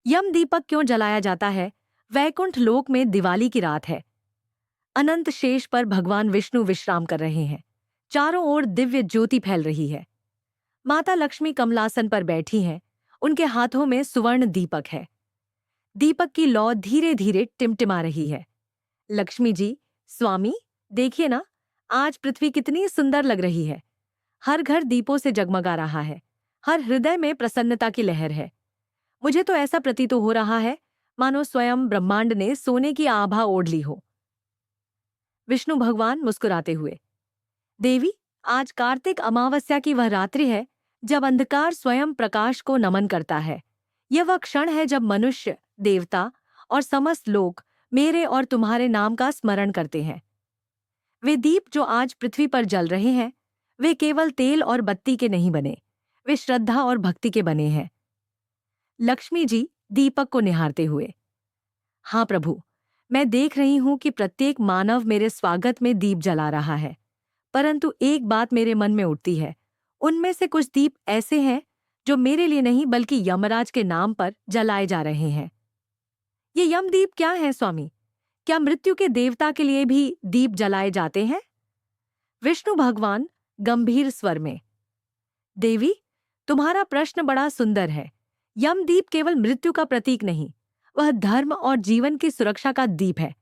यम दीपक क्यों जलाया जाता है? वैकुंठ लोक में दिवाली की रात है। अनंत शेष पर भगवान विष्णु विश्राम कर रहे हैं। चारों ओर दिव्य ज्योति फैल रही है। माता लक्ष्मी कमलासन पर बैठी हैं। उनके हाथों में सुवर्ण दीपक है। दीपक की लौ धीरे धीरे टिमटिमा रही है। लक्ष्मी जी, स्वामी, देखिए ना, आज पृथ्वी कितनी सुंदर लग रही है। हर घर दीपों से जगमगा रहा है। हर हृदय में प्रसन्नता की लहर है। मुझे तो ऐसा प्रतीत हो रहा है मानो स्वयं ब्रह्मांड ने सोने की आभा ओढ़ ली हो। विष्णु भगवान मुस्कुराते हुए, देवी, आज कार्तिक अमावस्या की वह रात्रि है जब अंधकार स्वयं प्रकाश को नमन करता है। यह वह क्षण है जब मनुष्य, देवता और समस्त लोग मेरे और तुम्हारे नाम का स्मरण करते हैं। वे दीप जो आज पृथ्वी पर जल रहे हैं, वे केवल तेल और बत्ती के नहीं बने, वे श्रद्धा और भक्ति के बने हैं। लक्ष्मी जी दीपक को निहारते हुए, हाँ प्रभु, मैं देख रही हूं कि प्रत्येक मानव मेरे स्वागत में दीप जला रहा है। परंतु एक बात मेरे मन में उठती है, उनमें से कुछ दीप ऐसे हैं जो मेरे लिए नहीं बल्कि यमराज के नाम पर जलाए जा रहे हैं। ये यमदीप क्या है स्वामी? क्या मृत्यु के देवता के लिए भी दीप जलाए जाते हैं? विष्णु भगवान गंभीर स्वर में, देवी, तुम्हारा प्रश्न बड़ा सुंदर है। यमदीप केवल मृत्यु का प्रतीक नहीं, वह धर्म और जीवन की सुरक्षा का दीप है।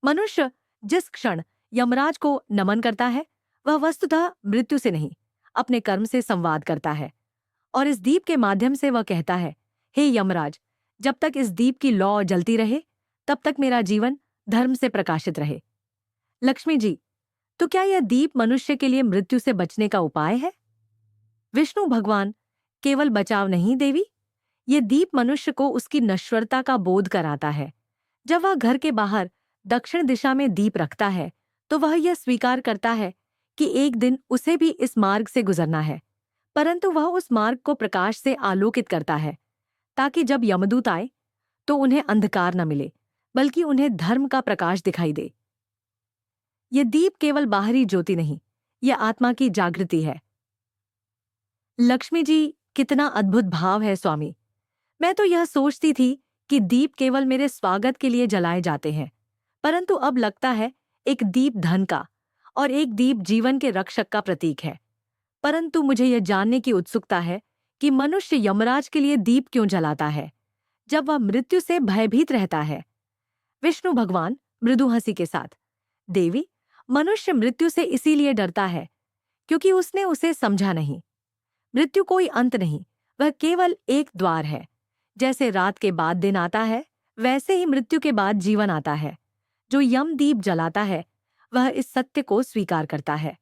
मनुष्य जिस क्षण यमराज को नमन करता है, वह वस्तुतः मृत्यु से नहीं, अपने कर्म से संवाद करता है। और इस दीप के माध्यम से वह कहता है, हे यमराज, जब तक इस दीप की लौ जलती रहे, तब तक मेरा जीवन धर्म से प्रकाशित रहे। लक्ष्मी जी, तो क्या यह दीप मनुष्य के लिए मृत्यु से बचने का उपाय है? विष्णु भगवान, केवल बचाव नहीं देवी, ये दीप मनुष्य को उसकी नश्वरता का बोध कराता है। जब वह घर के बाहर दक्षिण दिशा में दीप रखता है, तो वह यह स्वीकार करता है कि एक दिन उसे भी इस मार्ग से गुजरना है, परंतु वह उस मार्ग को प्रकाश से आलोकित करता है, ताकि जब यमदूत आए तो उन्हें अंधकार न मिले, बल्कि उन्हें धर्म का प्रकाश दिखाई दे। यह दीप केवल बाहरी ज्योति नहीं, यह आत्मा की जागृति है। लक्ष्मी जी, कितना अद्भुत भाव है स्वामी। मैं तो यह सोचती थी कि दीप केवल मेरे स्वागत के लिए जलाए जाते हैं, परंतु अब लगता है एक दीप धन का और एक दीप जीवन के रक्षक का प्रतीक है। परंतु मुझे यह जानने की उत्सुकता है कि मनुष्य यमराज के लिए दीप क्यों जलाता है, जब वह मृत्यु से भयभीत रहता है। विष्णु भगवान मृदु हंसी के साथ, देवी, मनुष्य मृत्यु से इसीलिए डरता है क्योंकि उसने उसे समझा नहीं। मृत्यु कोई अंत नहीं, वह केवल एक द्वार है। जैसे रात के बाद दिन आता है, वैसे ही मृत्यु के बाद जीवन आता है। जो यमदीप जलाता है, वह इस सत्य को स्वीकार करता है।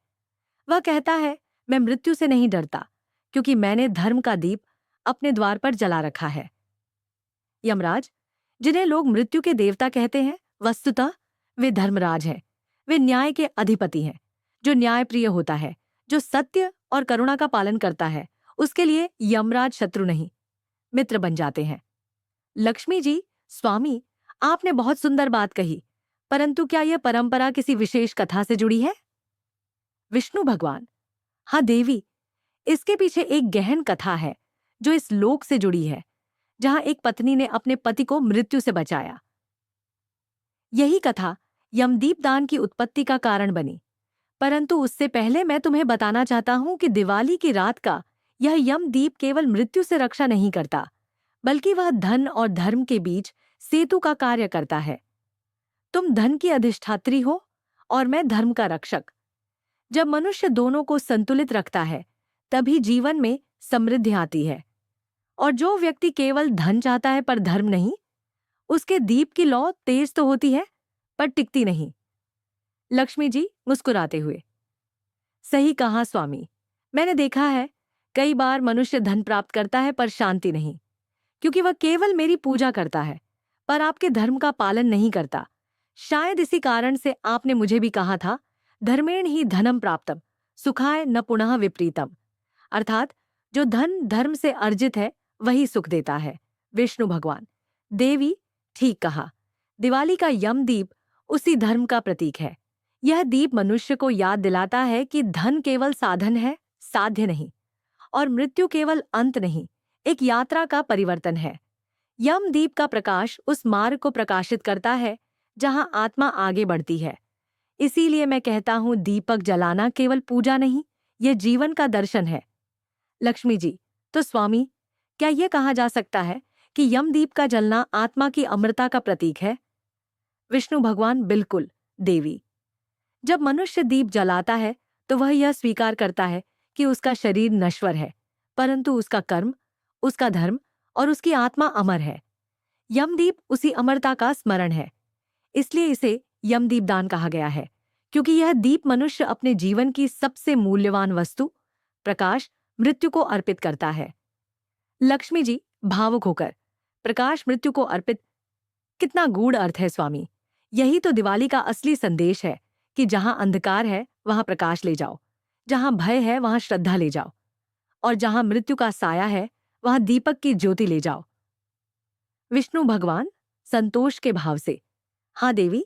वह कहता है, मैं मृत्यु से नहीं डरता, क्योंकि मैंने धर्म का दीप अपने द्वार पर जला रखा है। यमराज, जिन्हें लोग मृत्यु के देवता कहते हैं, वस्तुतः वे धर्मराज हैं। वे न्याय के अधिपति हैं। जो न्यायप्रिय होता है, जो सत्य और करुणा का पालन करता है, उसके लिए यमराज शत्रु नहीं, मित्र बन जाते हैं। लक्ष्मी जी, स्वामी, आपने बहुत सुंदर बात कही, परंतु क्या यह परंपरा किसी विशेष कथा से जुड़ी है? विष्णु भगवान, हाँ देवी, इसके पीछे एक गहन कथा है जो इस लोक से जुड़ी है, जहां एक पत्नी ने अपने पति को मृत्यु से बचाया। यही कथा यमदीप दान की उत्पत्ति का कारण बनी। परंतु उससे पहले मैं तुम्हें बताना चाहता हूं कि दिवाली की रात का यह यमदीप केवल मृत्यु से रक्षा नहीं करता, बल्कि वह धन और धर्म के बीच सेतु का कार्य करता है। तुम धन की अधिष्ठात्री हो और मैं धर्म का रक्षक। जब मनुष्य दोनों को संतुलित रखता है, तभी जीवन में समृद्धि आती है। और जो व्यक्ति केवल धन चाहता है पर धर्म नहीं, उसके दीप की लौ तेज तो होती है पर टिकती नहीं। लक्ष्मी जी मुस्कुराते हुए, सही कहा स्वामी। मैंने देखा है, कई बार मनुष्य धन प्राप्त करता है पर शांति नहीं, क्योंकि वह केवल मेरी पूजा करता है पर आपके धर्म का पालन नहीं करता। शायद इसी कारण से आपने मुझे भी कहा था, धर्मेण ही धनम प्राप्तम, सुखाय न पुनः विपरीतम। अर्थात जो धन धर्म से अर्जित है वही सुख देता है। विष्णु भगवान, देवी, ठीक कहा। दिवाली का यमदीप उसी धर्म का प्रतीक है। यह दीप मनुष्य को याद दिलाता है कि धन केवल साधन है, साध्य नहीं, और मृत्यु केवल अंत नहीं, एक यात्रा का परिवर्तन है। यमदीप का प्रकाश उस मार्ग को प्रकाशित करता है जहां आत्मा आगे बढ़ती है। इसीलिए मैं कहता हूं, दीपक जलाना केवल पूजा नहीं, यह जीवन का दर्शन है। लक्ष्मी जी, तो स्वामी, क्या यह कहा जा सकता है कि यमदीप का जलना आत्मा की अमरता का प्रतीक है? विष्णु भगवान, बिल्कुल देवी। जब मनुष्य दीप जलाता है तो वह यह स्वीकार करता है कि उसका शरीर नश्वर है, परंतु उसका कर्म, उसका धर्म और उसकी आत्मा अमर है। यमदीप उसी अमरता का स्मरण है। इसलिए इसे यमदीप दान कहा गया है, क्योंकि यह दीप मनुष्य अपने जीवन की सबसे मूल्यवान वस्तु, प्रकाश, मृत्यु को अर्पित करता है। लक्ष्मी जी, भावुक होकर, प्रकाश मृत्यु को अर्पित, कितना गूढ़ अर्थ है स्वामी। यही तो दिवाली का असली संदेश है कि जहां अंधकार है वहां प्रकाश ले जाओ, जहां भय है वहां श्रद्धा ले जाओ, और जहां मृत्यु का साया है वहां दीपक की ज्योति ले जाओ। विष्णु भगवान, संतोष के भाव से, हाँ देवी,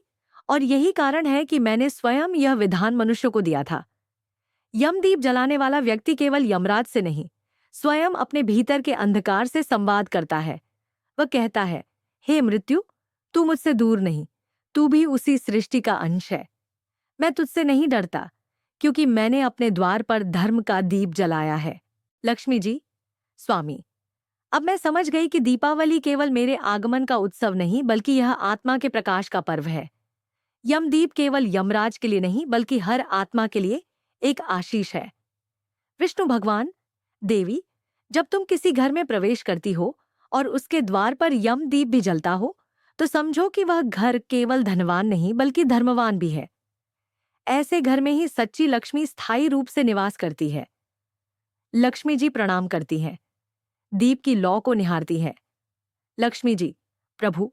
और यही कारण है कि मैंने स्वयं यह विधान मनुष्य को दिया था। यमदीप जलाने वाला व्यक्ति केवल यमराज से नहीं, स्वयं अपने भीतर के अंधकार से संवाद करता है। वह कहता है, हे मृत्यु, तू मुझसे दूर नहीं, तू भी उसी सृष्टि का अंश है। मैं तुझसे नहीं डरता, क्योंकि मैंने अपने द्वार पर धर्म का दीप जलाया है। लक्ष्मी जी, स्वामी, अब मैं समझ गई कि दीपावली केवल मेरे आगमन का उत्सव नहीं, बल्कि यह आत्मा के प्रकाश का पर्व है। यमदीप केवल यमराज के लिए नहीं, बल्कि हर आत्मा के लिए एक आशीष है। विष्णु भगवान, देवी, जब तुम किसी घर में प्रवेश करती हो और उसके द्वार पर यमदीप भी जलता हो, तो समझो कि वह घर केवल धनवान नहीं, बल्कि धर्मवान भी है। ऐसे घर में ही सच्ची लक्ष्मी स्थायी रूप से निवास करती है। लक्ष्मी जी प्रणाम करती हैं, दीप की लौ को निहारती हैं। लक्ष्मी जी, प्रभु,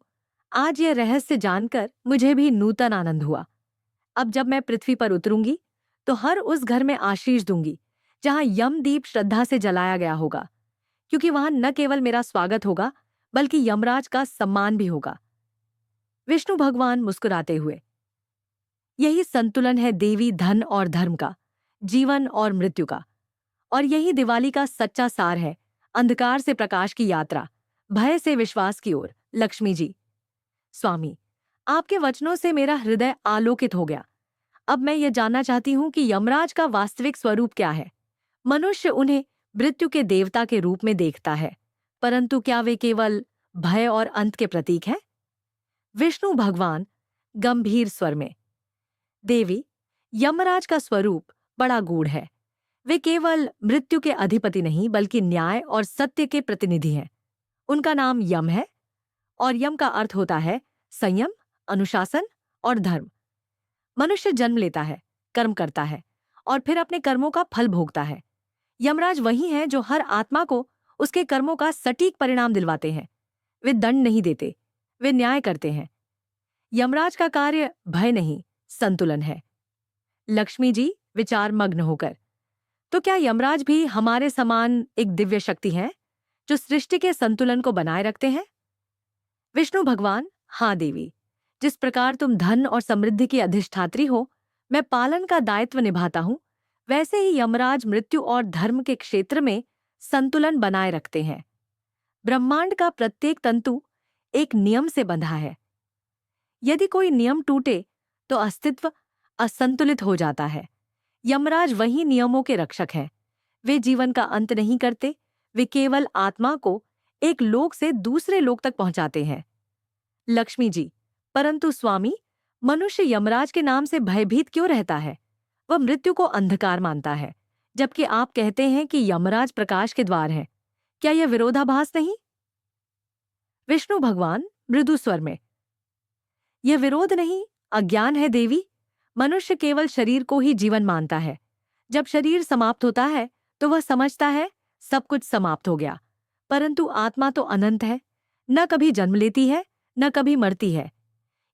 आज यह रहस्य जानकर मुझे भी नूतन आनंद हुआ। अब जब मैं पृथ्वी पर उतरूंगी तो हर उस घर में आशीष दूंगी जहां यमदीप श्रद्धा से जलाया गया होगा, क्योंकि वहां न केवल मेरा स्वागत होगा, बल्कि यमराज का सम्मान भी होगा। विष्णु भगवान मुस्कुराते हुए, यही संतुलन है देवी, धन और धर्म का, जीवन और मृत्यु का। और यही दिवाली का सच्चा सार है, अंधकार से प्रकाश की यात्रा, भय से विश्वास की ओर। लक्ष्मी जी, स्वामी, आपके वचनों से मेरा हृदय आलोकित हो गया। अब मैं ये जानना चाहती हूँ कि यमराज का वास्तविक स्वरूप क्या है। मनुष्य उन्हें मृत्यु के देवता के रूप में देखता है, परंतु क्या वे केवल भय और अंत के प्रतीक हैं? विष्णु भगवान गंभीर स्वर में, देवी, यमराज का स्वरूप बड़ा गूढ़ है। वे केवल मृत्यु के अधिपति नहीं, बल्कि न्याय और सत्य के प्रतिनिधि हैं। उनका नाम यम है, और यम का अर्थ होता है संयम, अनुशासन और धर्म। मनुष्य जन्म लेता है, कर्म करता है और फिर अपने कर्मों का फल भोगता है। यमराज वही हैं जो हर आत्मा को उसके कर्मों का सटीक परिणाम दिलवाते हैं। वे दंड नहीं देते, वे न्याय करते हैं। यमराज का कार्य भय नहीं, संतुलन है। लक्ष्मी जी विचार मग्न होकर, तो क्या यमराज भी हमारे समान एक दिव्य शक्ति है जो सृष्टि के संतुलन को बनाए रखते हैं? विष्णु भगवान, हाँ देवी, जिस प्रकार तुम धन और समृद्धि की अधिष्ठात्री हो, मैं पालन का दायित्व निभाता हूं, वैसे ही यमराज मृत्यु और धर्म के क्षेत्र में संतुलन बनाए रखते हैं। ब्रह्मांड का प्रत्येक तंतु एक नियम से बंधा है। यदि कोई नियम टूटे तो अस्तित्व असंतुलित हो जाता है। यमराज वही नियमों के रक्षक हैं। वे जीवन का अंत नहीं करते, वे केवल आत्मा को एक लोक से दूसरे लोक तक पहुंचाते हैं। लक्ष्मी जी, परंतु स्वामी, मनुष्य यमराज के नाम से भयभीत क्यों रहता है? वह मृत्यु को अंधकार मानता है, जबकि आप कहते हैं कि यमराज प्रकाश के द्वार हैं। क्या यह विरोधाभास नहीं? विष्णु भगवान मृदु स्वर में, यह विरोध नहीं, अज्ञान है देवी। मनुष्य केवल शरीर को ही जीवन मानता है। जब शरीर समाप्त होता है तो वह समझता है सब कुछ समाप्त हो गया, परंतु आत्मा तो अनंत है, न कभी जन्म लेती है, न कभी मरती है।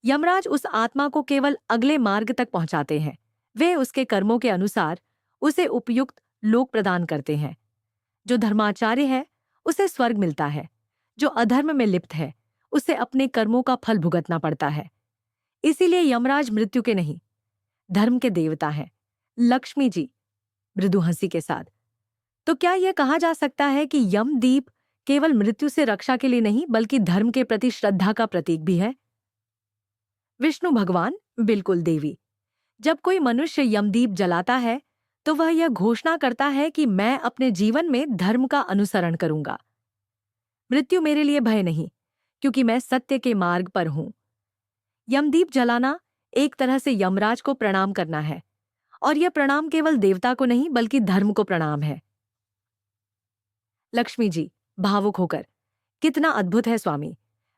यमराज उस आत्मा को केवल अगले मार्ग तक पहुंचाते हैं। वे उसके कर्मों के अनुसार उसे उपयुक्त लोक प्रदान करते हैं। जो धर्माचार्य है उसे स्वर्ग मिलता है, जो अधर्म में लिप्त है उसे अपने कर्मों का फल भुगतना पड़ता है। इसीलिए यमराज मृत्यु के नहीं, धर्म के देवता हैं। लक्ष्मी जी मृदु हंसी के साथ, तो क्या यह कहा जा सकता है कि यमदीप केवल मृत्यु से रक्षा के लिए नहीं बल्कि धर्म के प्रति श्रद्धा का प्रतीक भी है। विष्णु भगवान, बिल्कुल देवी। जब कोई मनुष्य यमदीप जलाता है तो वह यह घोषणा करता है कि मैं अपने जीवन में धर्म का अनुसरण करूंगा। मृत्यु मेरे लिए भय नहीं, क्योंकि मैं सत्य के मार्ग पर हूं। यमदीप जलाना एक तरह से यमराज को प्रणाम करना है, और यह प्रणाम केवल देवता को नहीं बल्कि धर्म को प्रणाम है। लक्ष्मी जी, भावुक होकर, कितना अद्भुत है स्वामी।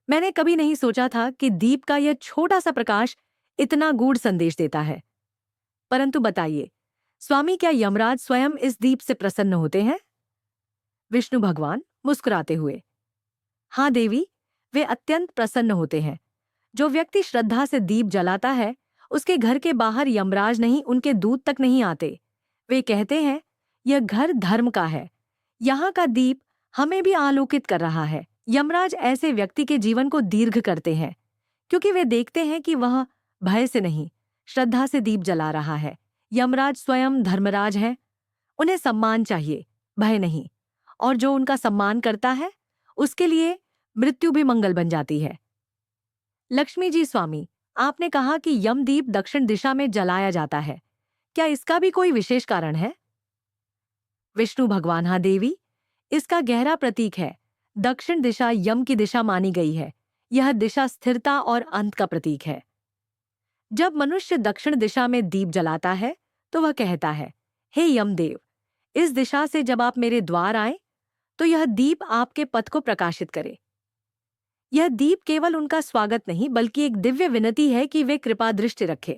मैंने कभी नहीं सोचा था कि दीप का यह छोटा सा प्रकाश इतना गूढ़ संदेश देता है। परंतु बताइए स्वामी, क्या यमराज स्वयं इस दीप से प्रसन्न होते हैं? विष्णु भगवान मुस्कुराते हुए, हाँ देवी, वे अत्यंत प्रसन्न होते हैं। जो व्यक्ति श्रद्धा से दीप जलाता है, उसके घर के बाहर यमराज नहीं, उनके दूत तक नहीं आते। वे कहते हैं, यह घर धर्म का है, यहाँ का दीप हमें भी आलोकित कर रहा है। यमराज ऐसे व्यक्ति के जीवन को दीर्घ करते हैं, क्योंकि वे देखते हैं कि वह भय से नहीं, श्रद्धा से दीप जला रहा है। यमराज स्वयं धर्मराज हैं, उन्हें सम्मान चाहिए, भय नहीं। और जो उनका सम्मान करता है, उसके लिए मृत्यु भी मंगल बन जाती है। लक्ष्मी जी, स्वामी, आपने कहा कि यमदीप दक्षिण दिशा में जलाया जाता है, क्या इसका भी कोई विशेष कारण है? विष्णु भगवान, हाँ देवी, इसका गहरा प्रतीक है। दक्षिण दिशा यम की दिशा मानी गई है। यह दिशा स्थिरता और अंत का प्रतीक है। जब मनुष्य दक्षिण दिशा में दीप जलाता है तो वह कहता है, हे यमदेव, इस दिशा से जब आप मेरे द्वार आए तो यह दीप आपके पथ को प्रकाशित करे। यह दीप केवल उनका स्वागत नहीं बल्कि एक दिव्य विनती है कि वे कृपा दृष्टि रखें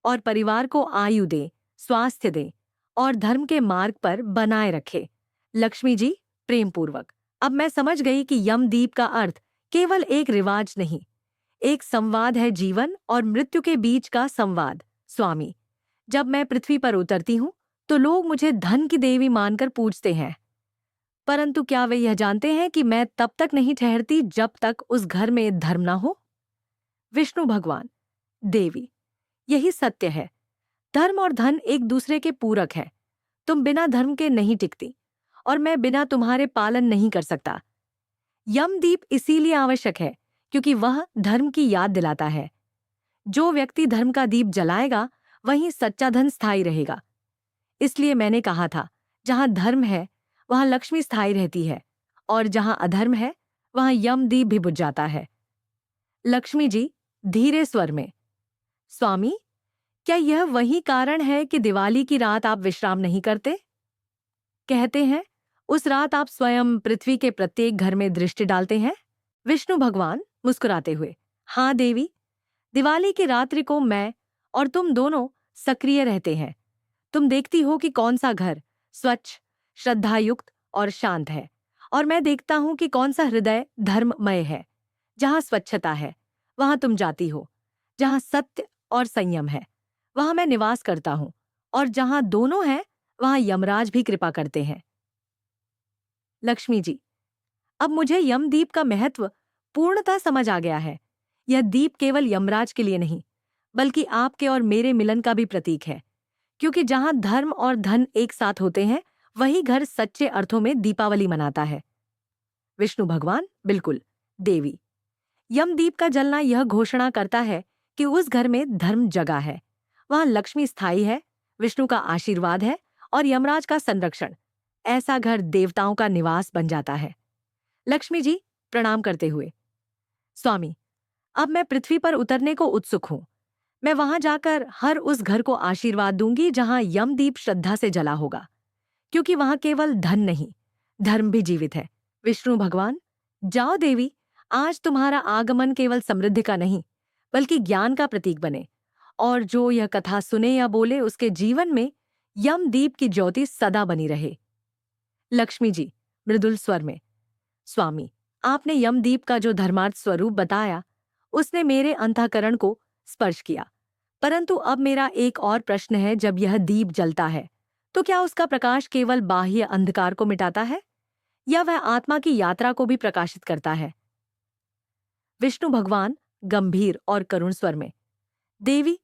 और परिवार को आयु दें, स्वास्थ्य दें और धर्म के मार्ग पर बनाए रखें। लक्ष्मी जी, प्रेम पूर्वक, अब मैं समझ गई कि यमदीप का अर्थ केवल एक रिवाज नहीं, एक संवाद है, जीवन और मृत्यु के बीच का संवाद। स्वामी, जब मैं पृथ्वी पर उतरती हूँ तो लोग मुझे धन की देवी मानकर पूजते हैं, परंतु क्या वे यह जानते हैं कि मैं तब तक नहीं ठहरती जब तक उस घर में धर्म ना हो? विष्णु भगवान, देवी, यही सत्य है। धर्म और धन एक दूसरे के पूरक हैं। तुम बिना धर्म के नहीं टिकती और मैं बिना तुम्हारे पालन नहीं कर सकता। यमदीप इसीलिए आवश्यक है क्योंकि वह धर्म की याद दिलाता है। जो व्यक्ति धर्म का दीप जलाएगा वहीं सच्चा धन स्थायी रहेगा। इसलिए मैंने कहा था, जहां धर्म है वहां लक्ष्मी स्थायी रहती है, और जहां अधर्म है वहां यमदीप भी बुझ जाता है। लक्ष्मी जी, धीरे स्वर में, स्वामी, क्या यह वही कारण है कि दिवाली की रात आप विश्राम नहीं करते? कहते हैं उस रात आप स्वयं पृथ्वी के प्रत्येक घर में दृष्टि डालते हैं। विष्णु भगवान मुस्कुराते हुए, हाँ देवी, दिवाली की रात्रि को मैं और तुम दोनों सक्रिय रहते हैं। तुम देखती हो कि कौन सा घर स्वच्छ, श्रद्धायुक्त और शांत है, और मैं देखता हूं कि कौन सा हृदय धर्ममय है। जहां स्वच्छता है वहां तुम जाती हो, जहां सत्य और संयम है वहां मैं निवास करता हूं, और जहां दोनों हैं वहां यमराज भी कृपा करते हैं। लक्ष्मी जी, अब मुझे यमदीप का महत्व पूर्णतः समझ आ गया है। यह दीप केवल यमराज के लिए नहीं बल्कि आपके और मेरे मिलन का भी प्रतीक है, क्योंकि जहां धर्म और धन एक साथ होते हैं वही घर सच्चे अर्थों में दीपावली मनाता है। विष्णु भगवान, बिल्कुल देवी, यमदीप का जलना यह घोषणा करता है कि उस घर में धर्म जगा है, वहां लक्ष्मी स्थायी है, विष्णु का आशीर्वाद है और यमराज का संरक्षण। ऐसा घर देवताओं का निवास बन जाता है। लक्ष्मी जी, प्रणाम करते हुए, स्वामी, अब मैं पृथ्वी पर उतरने को उत्सुक हूं। मैं वहां जाकर हर उस घर को आशीर्वाद दूंगी जहां यमदीप श्रद्धा से जला होगा, क्योंकि वहां केवल धन नहीं, धर्म भी जीवित है। विष्णु भगवान, जाओ देवी, आज तुम्हारा आगमन केवल समृद्धि का नहीं बल्कि ज्ञान का प्रतीक बने, और जो यह कथा सुने या बोले उसके जीवन में यमदीप की ज्योति सदा बनी रहे। लक्ष्मी जी, मृदुल स्वर में, स्वामी, आपने यमदीप का जो धर्मार्थ स्वरूप बताया उसने मेरे अंतःकरण को स्पर्श किया, परंतु अब मेरा एक और प्रश्न है। जब यह दीप जलता है तो क्या उसका प्रकाश केवल बाह्य अंधकार को मिटाता है या वह आत्मा की यात्रा को भी प्रकाशित करता है? विष्णु भगवान, गंभीर और करुण स्वर में, देवी,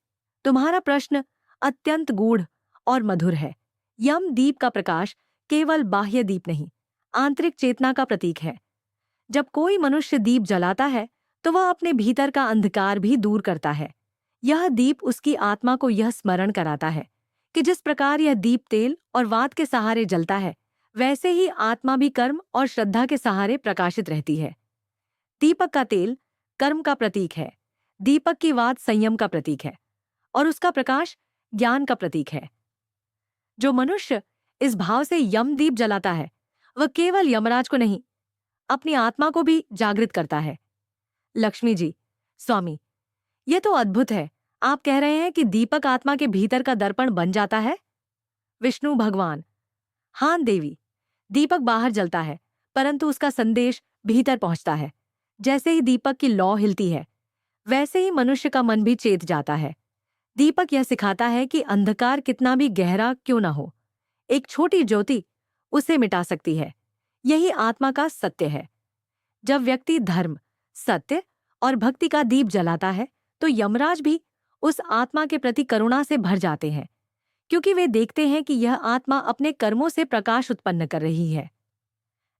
तुम्हारा प्रश्न अत्यंत गूढ़ और मधुर है। यमदीप का प्रकाश केवल बाह्य दीप नहीं, आंतरिक चेतना का प्रतीक है। जब कोई मनुष्य दीप जलाता है तो वह अपने भीतर का अंधकार भी दूर करता है। यह दीप उसकी आत्मा को यह स्मरण कराता है कि जिस प्रकार यह दीप तेल और वात के सहारे जलता है, वैसे ही आत्मा भी कर्म और श्रद्धा के सहारे प्रकाशित रहती है। दीपक का तेल कर्म का प्रतीक है, दीपक की वात संयम का प्रतीक है और उसका प्रकाश ज्ञान का प्रतीक है। जो मनुष्य इस भाव से यम दीप जलाता है, वह केवल यमराज को नहीं, अपनी आत्मा को भी जागृत करता है। लक्ष्मी जी, स्वामी, यह तो अद्भुत है। आप कह रहे हैं कि दीपक आत्मा के भीतर का दर्पण बन जाता है? विष्णु भगवान, हाँ देवी, दीपक बाहर जलता है, परंतु उसका संदेश भीतर पहुंचता है। जैसे ही दीपक की लौ हिलती है, वैसे ही मनुष्य का मन भी चेत जाता है। दीपक यह सिखाता है कि अंधकार कितना भी गहरा क्यों ना हो, एक छोटी ज्योति उसे मिटा सकती है। यही आत्मा का सत्य है। जब व्यक्ति धर्म, सत्य और भक्ति का दीप जलाता है, तो यमराज भी उस आत्मा के प्रति करुणा से भर जाते हैं, क्योंकि वे देखते हैं कि यह आत्मा अपने कर्मों से प्रकाश उत्पन्न कर रही है।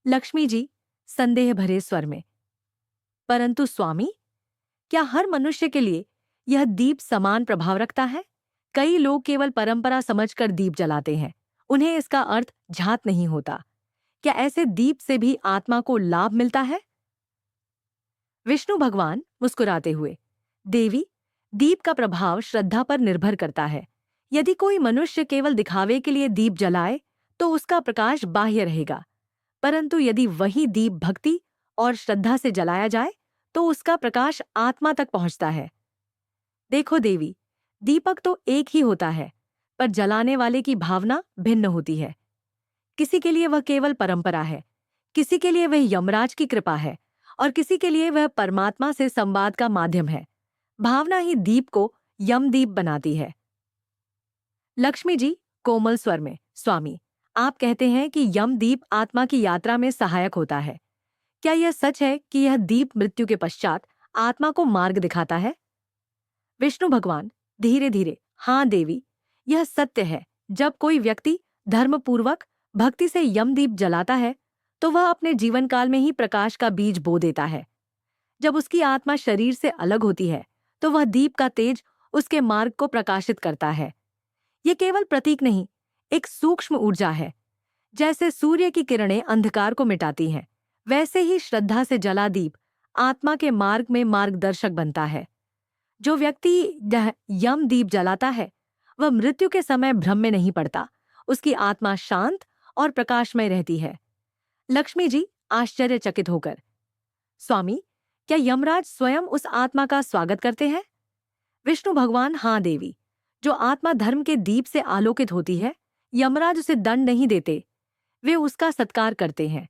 लक्ष्मी जी, संदेह भरे स्वर में, परंतु स्वामी, क्या हर मनुष्य के लिए यह दीप समान प्रभाव रखता है? कई लोग केवल परंपरा समझकर दीप जलाते हैं, उन्हें इसका अर्थ झात नहीं होता। क्या ऐसे दीप से भी आत्मा को लाभ मिलता है? विष्णु भगवान मुस्कुराते हुए, देवी, दीप का प्रभाव श्रद्धा पर निर्भर करता है। यदि कोई मनुष्य केवल दिखावे के लिए दीप जलाए तो उसका प्रकाश बाह्य रहेगा, परंतु यदि वही दीप भक्ति और श्रद्धा से जलाया जाए तो उसका प्रकाश आत्मा तक पहुंचता है। देखो देवी, दीपक तो एक ही होता है, पर जलाने वाले की भावना भिन्न होती है। किसी के लिए वह केवल परंपरा है, किसी के लिए वह यमराज की कृपा है और किसी के लिए वह परमात्मा से संवाद का माध्यम है। भावना ही दीप को यमदीप बनाती है। लक्ष्मी जी, कोमल स्वर में, स्वामी, आप कहते हैं कि यमदीप आत्मा की यात्रा में सहायक होता है। क्या यह सच है कि यह दीप मृत्यु के पश्चात आत्मा को मार्ग दिखाता है? विष्णु भगवान धीरे धीरे, हाँ देवी, यह सत्य है। जब कोई व्यक्ति धर्मपूर्वक भक्ति से यमदीप जलाता है तो वह अपने जीवन काल में ही प्रकाश का बीज बो देता है। जब उसकी आत्मा शरीर से अलग होती है तो वह दीप का तेज उसके मार्ग को प्रकाशित करता है। ये केवल प्रतीक नहीं, एक सूक्ष्म ऊर्जा है। जैसे सूर्य की किरणें अंधकार को मिटाती हैं, वैसे ही श्रद्धा से जला दीप आत्मा के मार्ग में मार्गदर्शक बनता है। जो व्यक्ति यम दीप जलाता है वह मृत्यु के समय भ्रम में नहीं पड़ता, उसकी आत्मा शांत और प्रकाशमय रहती है। लक्ष्मी जी, आश्चर्यचकित होकर, स्वामी, क्या यमराज स्वयं उस आत्मा का स्वागत करते हैं? विष्णु भगवान, हाँ देवी, जो आत्मा धर्म के दीप से आलोकित होती है, यमराज उसे दंड नहीं देते, वे उसका सत्कार करते हैं।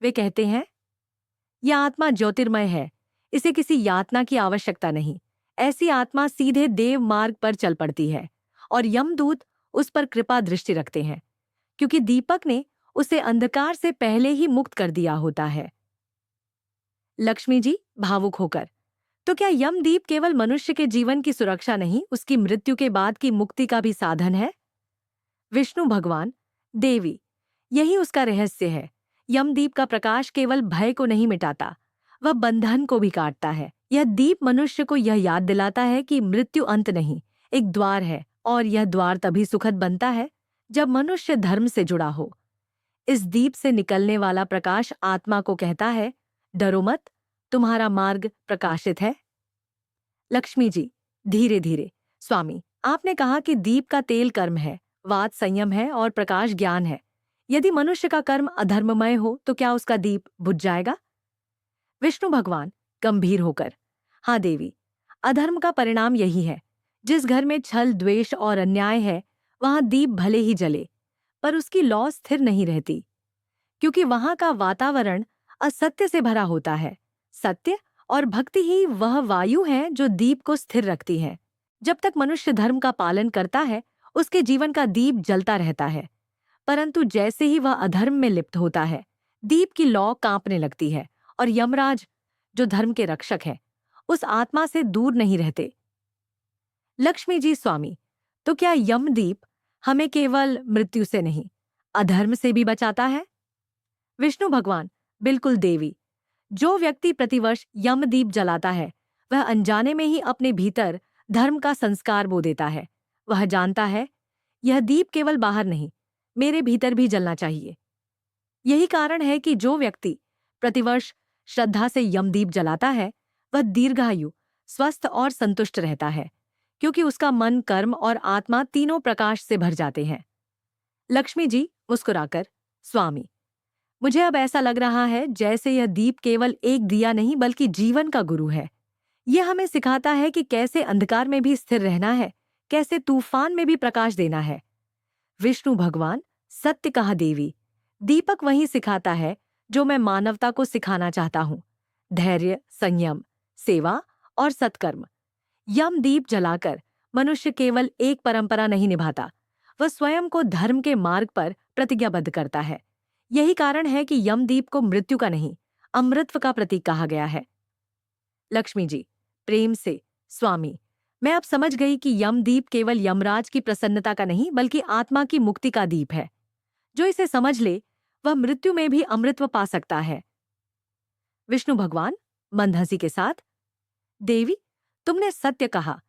वे कहते हैं, यह आत्मा ज्योतिर्मय है, इसे किसी यातना की आवश्यकता नहीं। ऐसी आत्मा सीधे देव मार्ग पर चल पड़ती है और यमदूत उस पर कृपा दृष्टि रखते हैं, क्योंकि दीपक ने उसे अंधकार से पहले ही मुक्त कर दिया होता है। लक्ष्मी जी, भावुक होकर, तो क्या यमदीप केवल मनुष्य के जीवन की सुरक्षा नहीं, उसकी मृत्यु के बाद की मुक्ति का भी साधन है? विष्णु भगवान, देवी, यही उसका रहस्य है। यमदीप का प्रकाश केवल भय को नहीं मिटाता, वह बंधन को भी काटता है। यह दीप मनुष्य को यह याद दिलाता है कि मृत्यु अंत नहीं, एक द्वार है, और यह द्वार तभी सुखद बनता है जब मनुष्य धर्म से जुड़ा हो। इस दीप से निकलने वाला प्रकाश आत्मा को कहता है, डरो मत, तुम्हारा मार्ग प्रकाशित है। लक्ष्मी जी, धीरे धीरे, स्वामी, आपने कहा कि दीप का तेल कर्म है, वात संयम है और प्रकाश ज्ञान है। यदि मनुष्य का कर्म अधर्ममय हो तो क्या उसका दीप बुझ जाएगा? विष्णु भगवान गंभीर होकर, हाँ देवी, अधर्म का परिणाम यही है। जिस घर में छल, द्वेष और अन्याय है, वहां दीप भले ही जले, पर उसकी लौ स्थिर नहीं रहती, क्योंकि वहां का वातावरण असत्य से भरा होता है। सत्य और भक्ति ही वह वायु है जो दीप को स्थिर रखती है। जब तक मनुष्य धर्म का पालन करता है, उसके जीवन का दीप जलता रहता है, परंतु जैसे ही वह अधर्म में लिप्त होता है, दीप की लौ कांपने लगती है और यमराज, जो धर्म के रक्षक हैं, उस आत्मा से दूर नहीं रहते। लक्ष्मी जी, स्वामी, तो क्या यमदीप हमें केवल मृत्यु से नहीं, अधर्म से भी बचाता है? विष्णु भगवान, बिल्कुल देवी, जो व्यक्ति प्रतिवर्ष यमदीप जलाता है वह अनजाने में ही अपने भीतर धर्म का संस्कार बो देता है। वह जानता है यह दीप केवल बाहर नहीं, मेरे भीतर भी जलना चाहिए। यही कारण है कि जो व्यक्ति प्रतिवर्ष श्रद्धा से यमदीप जलाता है वह दीर्घायु, स्वस्थ और संतुष्ट रहता है, क्योंकि उसका मन, कर्म और आत्मा तीनों प्रकाश से भर जाते हैं। लक्ष्मी जी मुस्कुराकर, स्वामी, मुझे अब ऐसा लग रहा है जैसे यह दीप केवल एक दिया नहीं बल्कि जीवन का गुरु है। यह हमें सिखाता है कि कैसे अंधकार में भी स्थिर रहना है, कैसे तूफान में भी प्रकाश देना है। विष्णु भगवान, सत्य कहा देवी। दीपक वही सिखाता है जो मैं मानवता को सिखाना चाहता हूँ। धैर्य, संयम, सेवा और सत्कर्म। यम दीप जलाकर मनुष्य केवल एक परंपरा नहीं निभाता, वह स्वयं को धर्म के मार्ग पर प्रतिज्ञाबद्ध करता है। यही कारण है कि यमदीप को मृत्यु का नहीं, अमृतत्व का प्रतीक कहा गया है। लक्ष्मी जी प्रेम से, स्वामी, मैं अब समझ गई कि यमदीप केवल यमराज की प्रसन्नता का नहीं बल्कि आत्मा की मुक्ति का दीप है। जो इसे समझ ले वह मृत्यु में भी अमृतत्व पा सकता है। विष्णु भगवान मंद हंसी के साथ, देवी, तुमने सत्य कहा।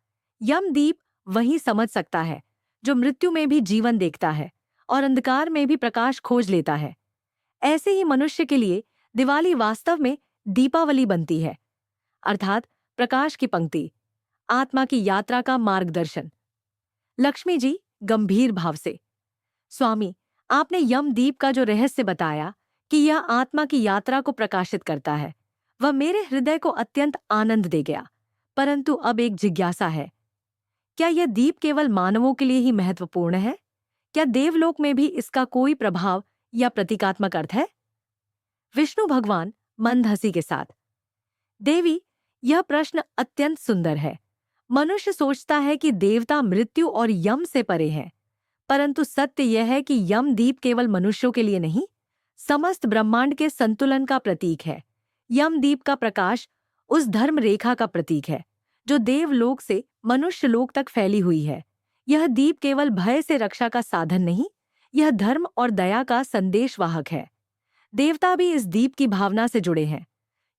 यमदीप वही समझ सकता है जो मृत्यु में भी जीवन देखता है और अंधकार में भी प्रकाश खोज लेता है। ऐसे ही मनुष्य के लिए दिवाली वास्तव में दीपावली बनती है, अर्थात प्रकाश की पंक्ति, आत्मा की यात्रा का मार्गदर्शन। लक्ष्मी जी गंभीर भाव से, स्वामी, आपने यमदीप का जो रहस्य बताया कि यह आत्मा की यात्रा को प्रकाशित करता है, वह मेरे हृदय को अत्यंत आनंद दे गया। परंतु अब एक जिज्ञासा है, क्या यह दीप केवल मानवों के लिए ही महत्वपूर्ण है? क्या देवलोक में भी इसका कोई प्रभाव या प्रतीकात्मक अर्थ है? विष्णु भगवान मंद हंसी के साथ, देवी, यह प्रश्न अत्यंत सुंदर है। मनुष्य सोचता है कि देवता मृत्यु और यम से परे हैं, परंतु सत्य यह है कि यमदीप केवल मनुष्यों के लिए नहीं, समस्त ब्रह्मांड के संतुलन का प्रतीक है। यमदीप का प्रकाश उस धर्म रेखा का प्रतीक है जो देवलोक से मनुष्य लोक तक फैली हुई है। यह दीप केवल भय से रक्षा का साधन नहीं, यह धर्म और दया का संदेशवाहक है। देवता भी इस दीप की भावना से जुड़े हैं,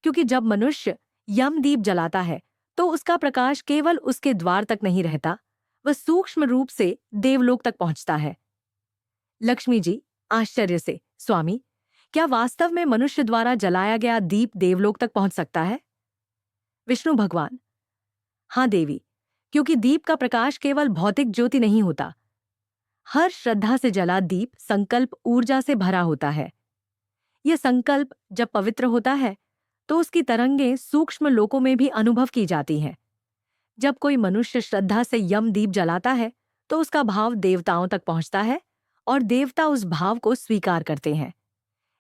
क्योंकि जब मनुष्य यमदीप जलाता है तो उसका प्रकाश केवल उसके द्वार तक नहीं रहता, वह सूक्ष्म रूप से देवलोक तक पहुंचता है। लक्ष्मी जी आश्चर्य से, स्वामी, क्या वास्तव में मनुष्य द्वारा जलाया गया दीप देवलोक तक पहुंच सकता है? विष्णु भगवान, हाँ देवी, क्योंकि दीप का प्रकाश केवल भौतिक ज्योति नहीं होता। हर श्रद्धा से जला दीप संकल्प ऊर्जा से भरा होता है। यह संकल्प जब पवित्र होता है तो उसकी तरंगें सूक्ष्म लोकों में भी अनुभव की जाती हैं। जब कोई मनुष्य श्रद्धा से यमदीप जलाता है तो उसका भाव देवताओं तक पहुंचता है और देवता उस भाव को स्वीकार करते हैं।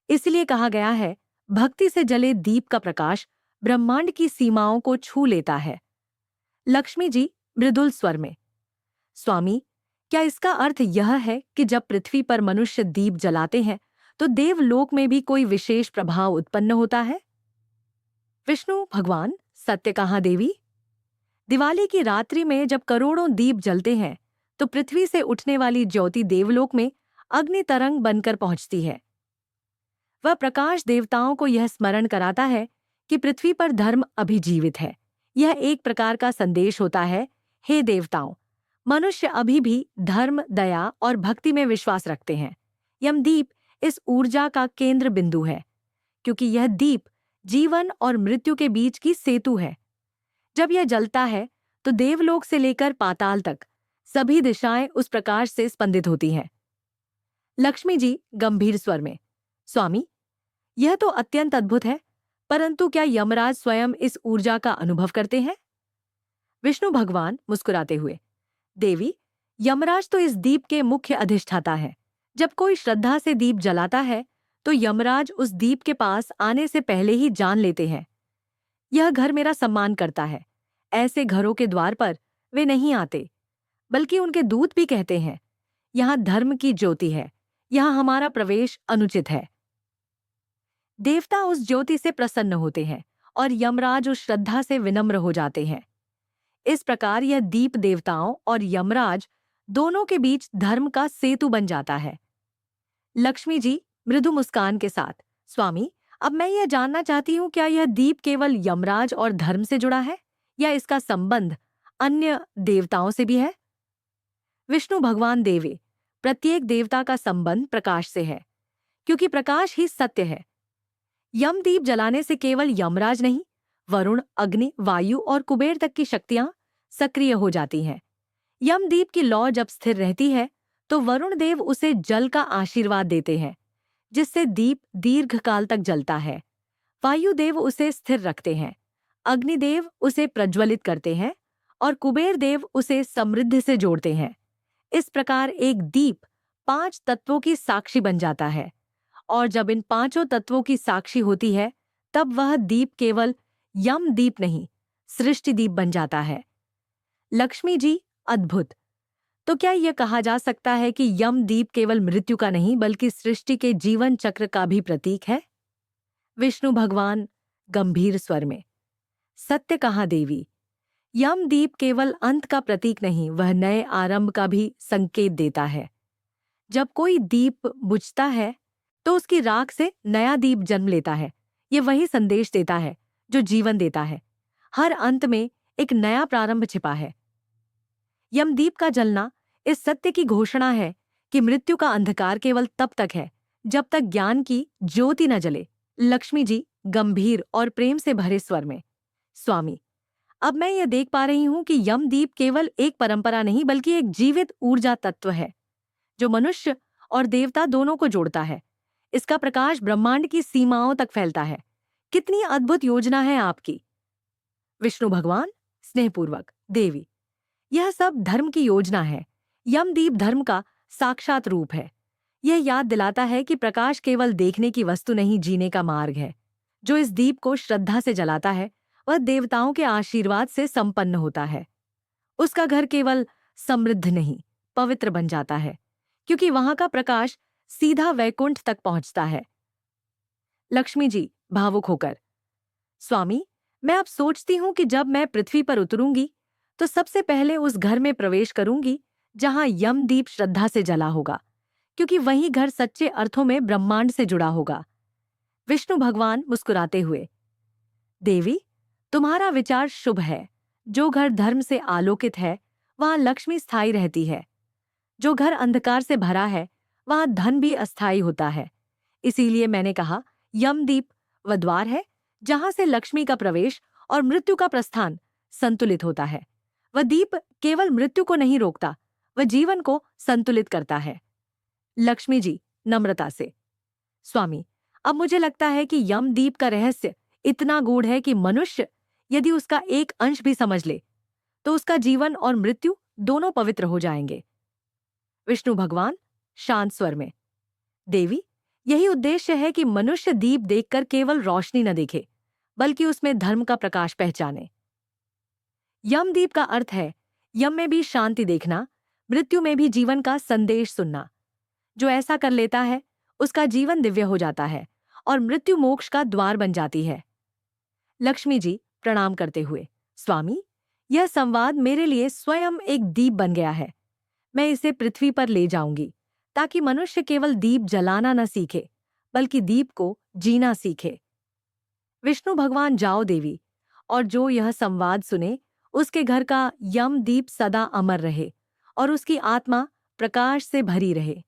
इसलिए कहा गया है, भक्ति से जले दीप का प्रकाश ब्रह्मांड की सीमाओं को छू लेता है। लक्ष्मी जी मृदुल स्वर में, स्वामी, क्या इसका अर्थ यह है कि जब पृथ्वी पर मनुष्य दीप जलाते हैं तो देवलोक में भी कोई विशेष प्रभाव उत्पन्न होता है? विष्णु भगवान, सत्य कहा देवी। दिवाली की रात्रि में जब करोड़ों दीप जलते हैं तो पृथ्वी से उठने वाली ज्योति देवलोक में अग्नि तरंग बनकर पहुंचती है। वह प्रकाश देवताओं को यह स्मरण कराता है कि पृथ्वी पर धर्म अभी जीवित है। यह एक प्रकार का संदेश होता है, हे देवताओं, मनुष्य अभी भी धर्म, दया और भक्ति में विश्वास रखते हैं। यमदीप इस ऊर्जा का केंद्र बिंदु है, क्योंकि यह दीप जीवन और मृत्यु के बीच की सेतु है। जब यह जलता है तो देवलोक से लेकर पाताल तक सभी दिशाएं उस प्रकाश से स्पंदित होती हैं। लक्ष्मी जी गंभीर स्वर में, स्वामी, यह तो अत्यंत अद्भुत है, परंतु क्या यमराज स्वयं इस ऊर्जा का अनुभव करते हैं? विष्णु भगवान मुस्कुराते हुए, देवी, यमराज तो इस दीप के मुख्य अधिष्ठाता है। जब कोई श्रद्धा से दीप जलाता है तो यमराज उस दीप के पास आने से पहले ही जान लेते हैं, यह घर मेरा सम्मान करता है। ऐसे घरों के द्वार पर वे नहीं आते, बल्कि उनके दूत भी कहते हैं, यहाँ धर्म की ज्योति है, यहाँ हमारा प्रवेश अनुचित है। देवता उस ज्योति से प्रसन्न होते हैं और यमराज उस श्रद्धा से विनम्र हो जाते हैं। इस प्रकार यह दीप देवताओं और यमराज दोनों के बीच धर्म का सेतु बन जाता है। लक्ष्मी जी मृदु मुस्कान के साथ, स्वामी, अब मैं यह जानना चाहती हूँ, क्या यह दीप केवल यमराज और धर्म से जुड़ा है या इसका संबंध अन्य देवताओं से भी है? विष्णु भगवान देवे, प्रत्येक देवता का संबंध प्रकाश से है, क्योंकि प्रकाश ही सत्य है। यमदीप जलाने से केवल यमराज नहीं, वरुण, अग्नि, वायु और कुबेर तक की शक्तियां सक्रिय हो जाती हैं। यमदीप की लौ जब स्थिर रहती है तो वरुण देव उसे जल का आशीर्वाद देते हैं, जिससे दीप दीर्घकाल तक जलता है। वायुदेव उसे स्थिर रखते हैं, अग्निदेव उसे प्रज्वलित करते हैं और कुबेर देव उसे समृद्धि से जोड़ते हैं। इस प्रकार एक दीप 5 तत्वों की साक्षी बन जाता है, और जब इन 5 तत्वों की साक्षी होती है तब वह दीप केवल यम दीप नहीं, सृष्टि दीप बन जाता है। लक्ष्मी जी, अद्भुत! तो क्या यह कहा जा सकता है कि यमदीप केवल मृत्यु का नहीं बल्कि सृष्टि के जीवन चक्र का भी प्रतीक है? विष्णु भगवान गंभीर स्वर में, सत्य कहा देवी। यमदीप केवल अंत का प्रतीक नहीं, वह नए आरंभ का भी संकेत देता है। जब कोई दीप बुझता है तो उसकी राख से नया दीप जन्म लेता है। ये वही संदेश देता है जो जीवन देता है। हर अंत में एक नया प्रारंभ छिपा है। यमदीप का जलना इस सत्य की घोषणा है कि मृत्यु का अंधकार केवल तब तक है जब तक ज्ञान की ज्योति न जले। लक्ष्मी जी, गंभीर और प्रेम से भरे स्वर में, स्वामी, अब मैं यह देख पा रही हूं कि यमदीप केवल एक परंपरा नहीं बल्कि एक जीवित ऊर्जा तत्व है जो मनुष्य और देवता दोनों को जोड़ता है। इसका प्रकाश ब्रह्मांड की सीमाओं तक फैलता है। कितनी अद्भुत योजना है आपकी! विष्णु भगवान स्नेहपूर्वक, देवी, यह सब धर्म की योजना है। यमदीप धर्म का साक्षात रूप है। यह याद दिलाता है कि प्रकाश केवल देखने की वस्तु नहीं, जीने का मार्ग है। जो इस दीप को श्रद्धा से जलाता है वह देवताओं के आशीर्वाद से संपन्न होता है। उसका घर केवल समृद्ध नहीं, पवित्र बन जाता है, क्योंकि वहां का प्रकाश सीधा वैकुंठ तक पहुंचता है। लक्ष्मी जी, भावुक होकर, स्वामी, मैं अब सोचती हूं कि जब मैं पृथ्वी पर उतरूंगी तो सबसे पहले उस घर में प्रवेश करूंगी जहां यमदीप श्रद्धा से जला होगा, क्योंकि वही घर सच्चे अर्थों में ब्रह्मांड से जुड़ा होगा। विष्णु भगवान मुस्कुराते हुए, देवी, तुम्हारा विचार शुभ है। जो घर धर्म से आलोकित है वहां लक्ष्मी स्थायी रहती है। जो घर अंधकार से भरा है वहां धन भी अस्थायी होता है। इसीलिए मैंने कहा, यमदीप वह द्वार है जहां से लक्ष्मी का प्रवेश और मृत्यु का प्रस्थान संतुलित होता है। वह दीप केवल मृत्यु को नहीं रोकता, वह जीवन को संतुलित करता है। लक्ष्मी जी, नम्रता से, स्वामी, अब मुझे लगता है कि यमदीप का रहस्य इतना गूढ़ है कि मनुष्य यदि उसका एक अंश भी समझ ले तो उसका जीवन और मृत्यु दोनों पवित्र हो जाएंगे। विष्णु भगवान शांत स्वर में, देवी, यही उद्देश्य है कि मनुष्य दीप देखकर केवल रोशनी न देखे बल्कि उसमें धर्म का प्रकाश पहचाने। यमदीप का अर्थ है यम में भी शांति देखना, मृत्यु में भी जीवन का संदेश सुनना। जो ऐसा कर लेता है उसका जीवन दिव्य हो जाता है और मृत्यु मोक्ष का द्वार बन जाती है। लक्ष्मी जी, प्रणाम करते हुए, स्वामी, यह संवाद मेरे लिए स्वयं एक दीप बन गया है। मैं इसे पृथ्वी पर ले जाऊंगी ताकि मनुष्य केवल दीप जलाना न सीखे बल्कि दीप को जीना सीखे। विष्णु भगवान, जाओ देवी, और जो यह संवाद सुने उसके घर का यमदीप सदा अमर रहे और उसकी आत्मा प्रकाश से भरी रहे।